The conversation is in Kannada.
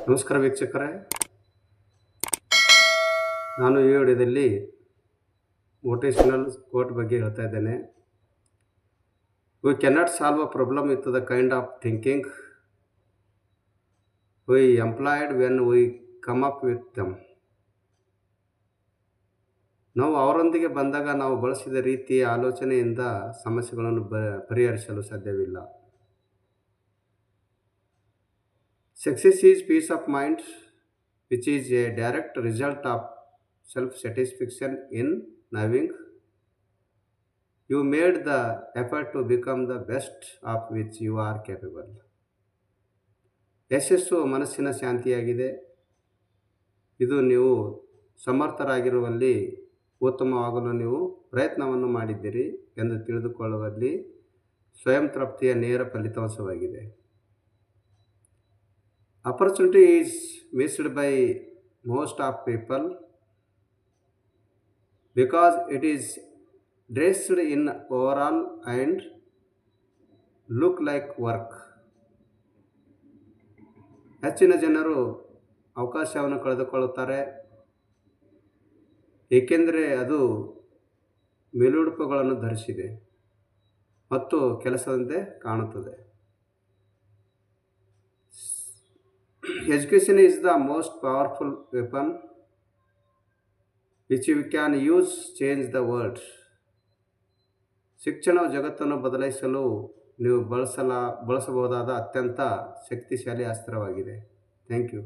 ನಮಸ್ಕಾರ ವೀಕ್ಷಕರೇ, ನಾನು ಈ ವಿಡಿಯೋದಲ್ಲಿ ಮೋಟಿವೇಶನಲ್ ಕೋಟ್ ಬಗ್ಗೆ ಹೇಳ್ತಾ ಇದ್ದೇನೆ. We cannot solve a problem with the kind of thinking we employed when we come up with them. ನಾವು ಅವರೊಂದಿಗೆ ಬಂದಾಗ ನಾವು ಬಳಸಿದ ರೀತಿಯ ಆಲೋಚನೆಯಿಂದ ಸಮಸ್ಯೆಗಳನ್ನು ಪರಿಹರಿಸಲು ಸಾಧ್ಯವಿಲ್ಲ. Success is peace of mind, which is a direct result of self-satisfaction in knowing you made the effort to become the best of which you are capable. ಯಶಸ್ಸು ಮನಸ್ಸಿನ ಶಾಂತಿಯಾಗಿದೆ. ಇದು ನೀವು ಸಮರ್ಥರಾಗಿರುವಲ್ಲಿ ಉತ್ತಮವಾಗಲು ನೀವು ಪ್ರಯತ್ನವನ್ನು ಮಾಡಿದ್ದೀರಿ ಎಂದು ತಿಳಿದುಕೊಳ್ಳುವಲ್ಲಿ ಸ್ವಯಂ ತೃಪ್ತಿಯ ನೇರ ಫಲಿತಾಂಶವಾಗಿದೆ. Opportunity is missed by most of people because it is dressed in overall and look like work. ಹೆಚ್ಚಿನ ಜನರು ಅವಕಾಶವನ್ನು ಕಳೆದುಕೊಳ್ಳುತ್ತಾರೆ ಏಕೆಂದರೆ ಅದು ಮೇಲುಡುಪುಗಳನ್ನು ಧರಿಸಿದೆ ಮತ್ತು ಕೆಲಸದಂತೆ ಕಾಣುತ್ತದೆ. Education is the most powerful weapon which we can use change the world. ಶಿಕ್ಷಣವು ಜಗತ್ತನ್ನು ಬದಲಾಯಿಸಲು ನೀವು ಬಳಸಬಹುದಾದ ಅತ್ಯಂತ ಶಕ್ತಿಶಾಲಿ ಅಸ್ತ್ರವಾಗಿದೆ. Thank you.